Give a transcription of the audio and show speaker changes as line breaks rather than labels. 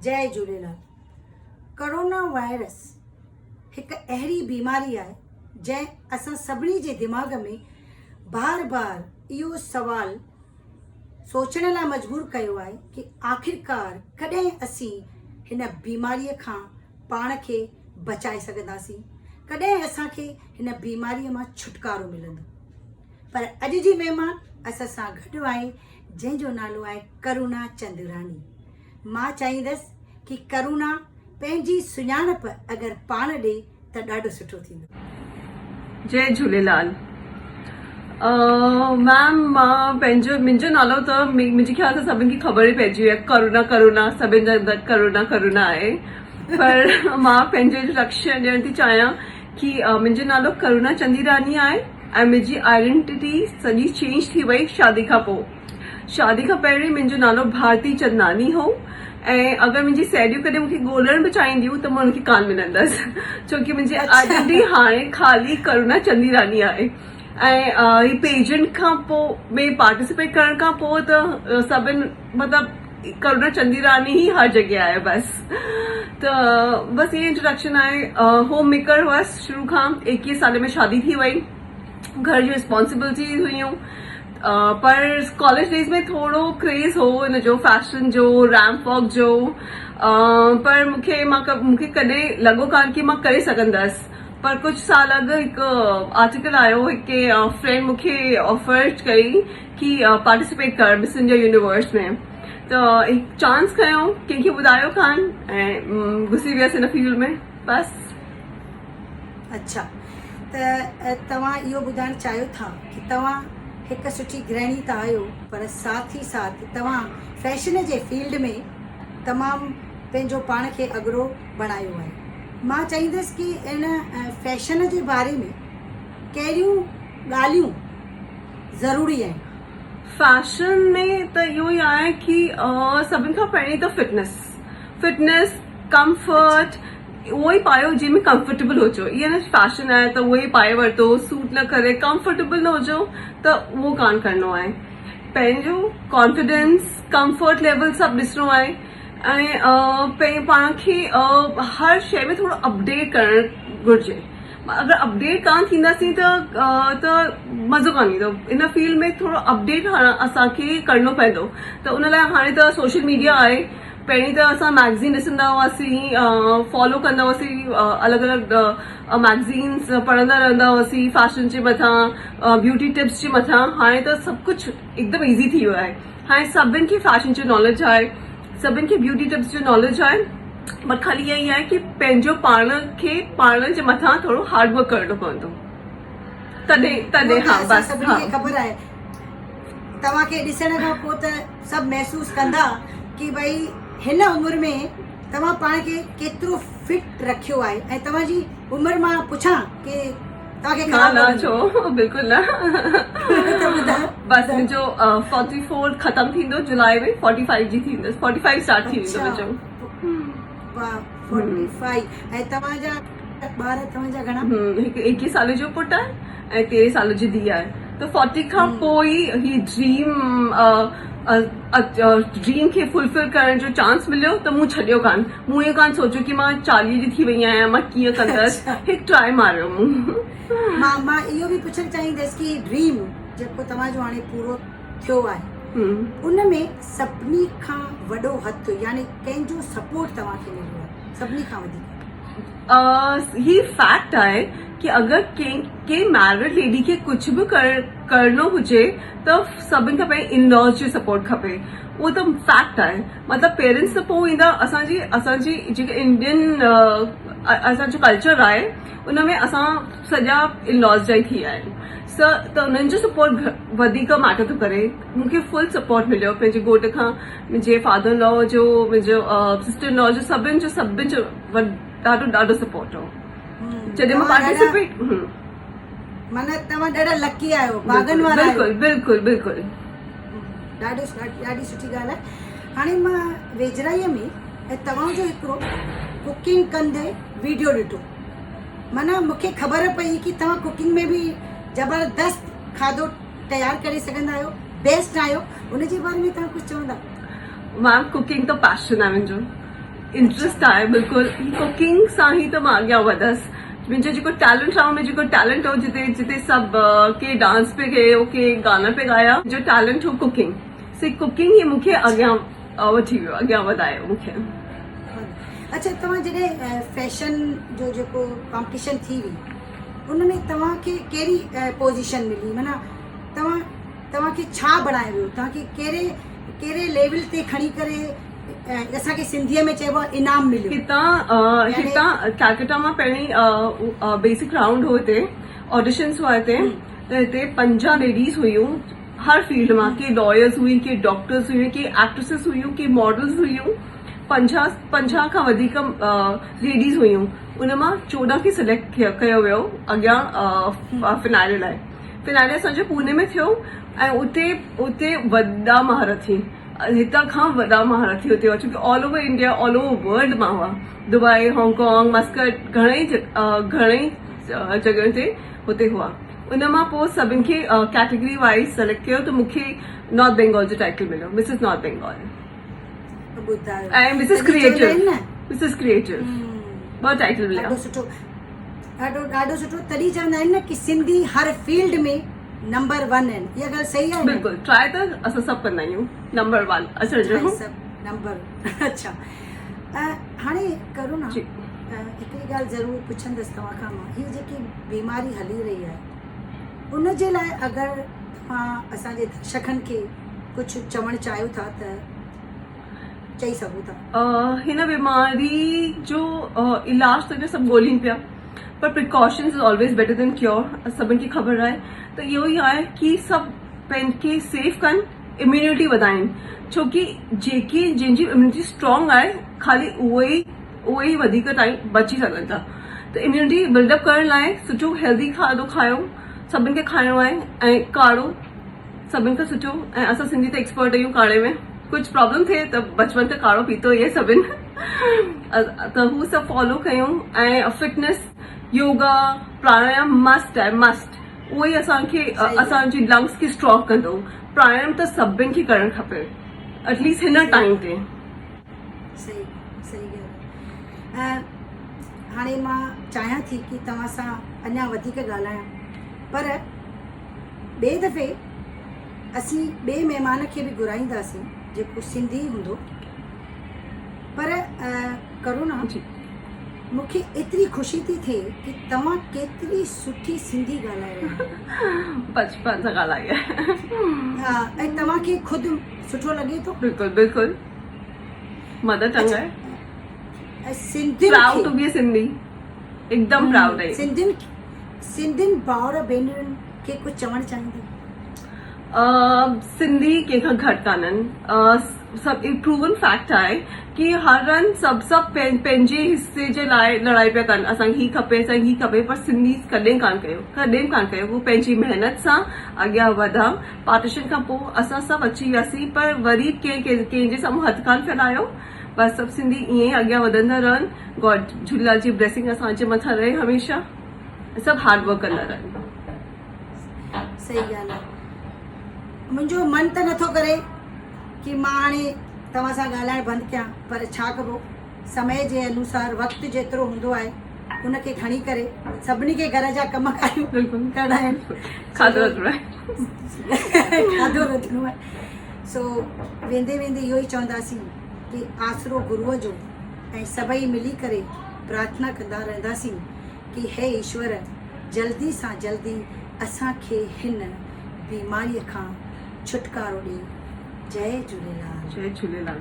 जय Jhulelal. Corona virus हिकु अहिड़ी बीमारी आहे जंहिं असां सभिनी जे दिमाग़ में बार बार इहो सवाल सोचण लाइ मजबूर कयो आहे कि आख़िरकार कॾहिं असीं हिन बीमारीअ खां पाण खे बचाए सघंदासीं, कॾहिं असांखे हिन बीमारीअ मां छुटकारो मिलंदो। पर अॼु जी महिमान असां सां गॾु आहे जंहिंजो नालो आहे करुणा चंदरानी। मां चाहींदसि कि करुणा पंहिंजी सुञाणप अगरि पाण ॾे त ॾाढो सुठो थींदो।
जय झूलेलाल। मैम मुंहिंजो नालो त मुंहिंजे ख़्याल सां सभिनि खे ख़बर ई पइजी वई आहे। करुणा सभिनि जा अंदरि करुणा आहे। पर मां पंहिंजो इंट्रोडक्शन ॾियण थी चाहियां कि मुंहिंजो नालो करुणा चंदरानी आहे ऐं मुंहिंजी आइडेंटिटी सॼी चेंज थी वई शादी खां पोइ। शादी खां पहिरीं मुंहिंजो नालो भारती चंदनानी हो ऐं अगरि मुंहिंजी साहेड़ियूं कॾहिं मूंखे ॻोल्हण बि चाहींदियूं त मां उनखे कान मिलंदसि, छोकी मुंहिंजी आइडेंटिटी हाणे ख़ाली करुणा चंदरानी आहे। ऐं ही पेजेंट खां पोइ में पार्टिसिपेट करण खां पोइ त सभिनि मतिलबु करुणा चंदरानी ही हर जॻह आहे बसि। त बसि ये इंट्रोडक्शन आहे। होम मेकर हुअसि शुरू खां। 21 साल में शादी थी वई, घर जी रिस्पॉन्सिबिलिटीज़ हुयूं। पर कॉलेज डेज में थोड़ो क्रेज हो इन जो, फैशन जो, रैम्प वॉक जो। पर मूंखे कॾहिं लॻो कान कि मां करे सघंदसि। पर कुछ साल अॻु हिकु आर्टिकल आयो, हिकु फ्रेंड मूंखे ऑफर कई कि पार्टिसिपेट कर मिस इंडिया यूनिवर्स में। त हिकु चांस खयो, कंहिंखे ॿुधायो कान ऐं घुसी वियसि हिन फील्ड में बसि।
अच्छा, त तव्हां इहो ॿुधाइणु चाहियो था कि तव्हां हिकु सुठी गृहिणी त आहियो, पर साथ ई साथ तव्हां फैशन जे फील्ड में तमामु पंहिंजो पाण खे अॻिरो बणायो आहे। मां चाहींदसि कि इन फैशन जे बारे में कहिड़ियूं ॻाल्हियूं ज़रूरी आहिनि?
फैशन में त इहो ई आहे कि सभिनि खां पहिरीं त फिटनेस, कंफर्ट, उहो ई पायो जंहिंमें कंफर्टेबल हुजो। ईअं न फैशन आहे त उहो ई पाए वरितो, सूट न करे, कंफर्टेबल न हुजो त उहो कान करिणो आहे। पंहिंजो कॉन्फिडेंस, कंफर्ट लेवल सभु ॾिसणो आहे ऐं पाण खे हर शइ में थोरो अपडेट करणु घुरिजे। अगरि अपडेट कान थींदासीं त मज़ो कान ईंदो। इन फील्ड में थोरो अपडेट असांखे करिणो पवंदो। त उन लाइ हाणे त सोशल मीडिया आहे। पहिरीं त असां मैगज़ीन ॾिसंदा हुआसीं, फॉलो कंदा हुआसीं, अलॻि अलॻि मैगज़ीन्स पढ़ंदा रहंदा हुआसीं फैशन जे मथां, ब्यूटी टिप्स जे मथां। हाणे त सभु कुझु हिकदमि ईज़ी थी वियो आहे। हाणे सभिनि खे फैशन जो नॉलेज आहे, सभिनि खे ब्यूटी टिप्स जो नॉलेज आहे। पर ख़ाली इहा ई आहे कि पंहिंजो पाण जे मथां थोरो हार्डवर्क करणो पवंदो। तॾहिं हा बसि
सभिनी खे ख़बर आहे। तव्हांखे ॾिसण खां पोइ त सभु महसूस कंदा कि भई हिन उमिरि में तव्हां पाण खे केतिरो फिट रखियो आहे। ऐं तव्हांजी उमिरि मां पुछां कि तव्हांखे
न छो, बिल्कुलु न। बसि मुंहिंजो 44 ख़तमु थींदो जुलाई में, 45 जी थींदसि, 45 स्टार्ट थी वेंदो मुंहिंजो।
45। ऐं तव्हांजा ॿार तव्हांजा घणा?
हिकु 21 साल जो पुटु आहे ऐं 13 साल जी धीउ आहे। त 40 खां पोइ ही ड्रीम खे फुलफिल करण जो चांस मिलियो त मूं छॾियो कान। मूं इहो कान सोचियो कि मां 40 जी थी वई आहियां, मां कीअं कंदसि। हिकु ट्राई मारियो मूं।
मां इहो बि पुछणु चाहींदसि कि ड्रीम जेको तव्हांजो हाणे पूरो थियो आहे, उन में सभिनी खां वॾो हथु यानी कंहिंजो सपोर्ट तव्हांखे मिलियो आहे सभिनी खां वधीक?
ही फैक्ट आहे कि अगरि कंहिं मैरिड लेडी खे कुझु बि करणो हुजे त सभिनि खां पहिरीं इन लॉज जो सपोर्ट खपे। उहो त फैक्ट आहे। मतिलबु पेरेंट्स त पोइ ईंदा। असांजी जेके इंडियन असांजो कल्चर आहे उन में असां सॼा इन लॉज जा ई थी विया आहियूं। त उन्हनि जो सपोर्ट वधीक मैटर थो करे। मूंखे फुल सपोर्ट मिलियो पंहिंजे घोट खां, मुंहिंजे फादर लॉ जो, मुंहिंजो सिस्टर लॉ जो, सभिनि जो ॾाढो सपोर्ट हो जॾहिं मां पार्टिसिपेट।
माना तव्हां ॾाढा लकी आहियो, भागन वारा आहियो।
बिल्कुलु।
ॾाढी सुठी ॻाल्हि आहे। हाणे मां वेझराईअ में तव्हांजो हिकिड़ो कुकिंग कंदे वीडियो ॾिठो। माना मूंखे ख़बर पई कि तव्हां कुकिंग में बि ज़बरदस्त खाधो तयारु करे सघंदा आहियो, बेस्ट आहियो। उनजे बारे में तव्हां कुझु चवंदा?
मैम कुकिंग तो पैशन है मुंहिंजो। इंट्रस्ट आहे बिल्कुलु कुकिंग सां ई त मां अॻियां वधसि मुंहिंजो जेको टैलेंट आहे मुंहिंजो जेको टैलेंट हो जिते जिते सभु के डांस पे कयो के गाना पे गाया जो टैलेंट हो कुकिंग से कुकिंग ई मूंखे अॻियां वठी वियो अॻियां वधायो मूंखे
अच्छा तव्हां जॾहिं फैशन जो जेको कॉम्पिटिशन थी हुई उनमें तव्हांखे कहिड़ी पोजीशन मिली माना तव्हांखे छा बणायो वियो तव्हांखे कहिड़े लेवल ते खणी करे असांखे सिंधीअ में चइबो आहे इनाम मिलियो
हितां कैलकटा मां पहिरीं बेसिक राउंड हो हिते ऑडिशन्स हुआ हिते त हिते 50 लेडीज़ हुयूं हर फील्ड मां के लॉयर्स हुई के डॉक्टर्स हुई के एक्ट्रेसिस हुयूं के मॉडल्स हुयूं 50 खां वधीक लेडीज़ हुयूं उन मां 14 खे सिलेक्ट कयो वियो अॻियां फिनाले लाइ फिनाले असांजो पुणे में थियो ऐं उते वॾा महारथी हितां खां वॾा महारथी हुते हुआ छोकी all over India all over world मां हुआ दुबई हांगकांग मस्कट घणेई जॻहियुनि ते हुते हुआ उन मां पोइ सभिनि खे कैटेगरी वाइज़ सिलेक्ट कयो त मूंखे नॉर्थ बंगाल जो टाइटल मिलियो मिसिस नॉर्थ बंगाल ऐं मिसिस क्रिएटिव ॿ टाइटल मिलिया
ॾाढो सुठो तॾहिं चवंदा आहिनि न कि सिंधी हर फील्ड में नंबर 1 आहिनि इहा ॻाल्हि सही आहे
बिल्कुलु ट्राई त असां सभु कंदा आहियूं नंबर 1 असांजो
नंबर अच्छा हाणे करो न हिकिड़ी ॻाल्हि ज़रूरु पुछंदसि तव्हां खां मां हीअ जेकी बीमारी हली रही आहे उन जे लाइ अगरि तव्हां असांजे दर्शकनि खे कुझु चवणु चाहियो था त चई सघो था
हिन बीमारी जो इलाज त सभु ॻोल्हिनि पिया पर precautions is always better than cure सभिनि खे ख़बर आहे त इहो ई आहे कि सभु पंहिंखे सेफ कनि इम्यूनिटी वधाइनि छोकी जंहिंजी इम्यूनिटी स्ट्रॉन्ग आहे खाली उहे ई वधीक टाइम बची सघनि था त इम्यूनिटी बिल्डअप करण लाइ सुठो हेल्दी खाधो खायो सभिनि खे खाइणो आहे ऐं काढ़ो सभिनि खां सुठो ऐं असां सिंधी त एक्सपर्ट आहियूं काढ़े में कुझु प्रॉब्लम थिए त बचपन त काढ़ो पीतो ई आहे सभिनि त हू सभु फॉलो कयूं ऐं फिटनेस योगा प्राणायाम मस्ट आहे मस्ट उहो ई असांजी लंग्स खे स्ट्रॉन्ग कंदो प्राणायाम त सभिनि खे करणु खपे एटलीस्ट हिन टाइम ते
सही ॻाल्हि हाणे मां चाहियां थी कि तव्हां सां अञा वधीक ॻाल्हायां पर ॿिए दफ़े असीं ॿिए महिमान खे बि घुराईंदासीं जेको सिंधी हूंदो पर करुणा मूंखे एतिरी ख़ुशी थी थिए कि तव्हां केतिरी सुठी सिंधी ॻाल्हाए रहिया आहियो
बचपन सां ॻाल्हाई आहे
हा ऐं तव्हांखे ख़ुदि सुठो लॻे थो
बिल्कुलु बिल्कुलु मदर टंग आहे
Sindhi
proud to be a Sindhi एकदम प्राउड आहे
सिंधियुनि भाउर भेनरुनि खे कुझु चवणु चाहींदी
सिंधी कंहिंखां घटि कान्हनि सभु प्रूवन फैक्ट आहे कि हर हंधि सभु पंहिंजे हिसे जे लाइ लड़ाई पिया कनि असांखे ही खपे असांखे ही खपे पर सिंधी कॾहिं कान कयो उहो पंहिंजी महिनत सां अॻियां वधा पार्टीशन खां पोइ असां सभु अची वियासीं पर वरी कंहिंजे साम्हूं हथु कान फैलायो बसि सभु सिंधी ईअं ई अॻियां वधंदा रहनि गॉड झूलेलाल जी ब्लेसिंग असांजे मथां रहे हमेशह सभु हार्ड वर्क कंदा रहनि
सही ॻाल्हि आहे मुंहिंजो मन त नथो करे कि मां हाणे तव्हां सां ॻाल्हाइण बंदि कयां पर छा कबो समय जे अनुसार वक़्तु जेतिरो हूंदो आहे उनखे खणी करे सभिनी खे घर जा कम करणा आहिनि
खाधो
रधिणो आहे सो वेंदे वेंदे इहो ई चवंदासीं कि आसरो गुरूअ जो ऐं सभई मिली करे प्रार्थना कंदा रहंदासीं कि हे ईश्वर जल्दी सां जल्दी असांखे हिन बीमारीअ खां छुटकारो ॾे जय झूलेलाल
जय झूलेलाल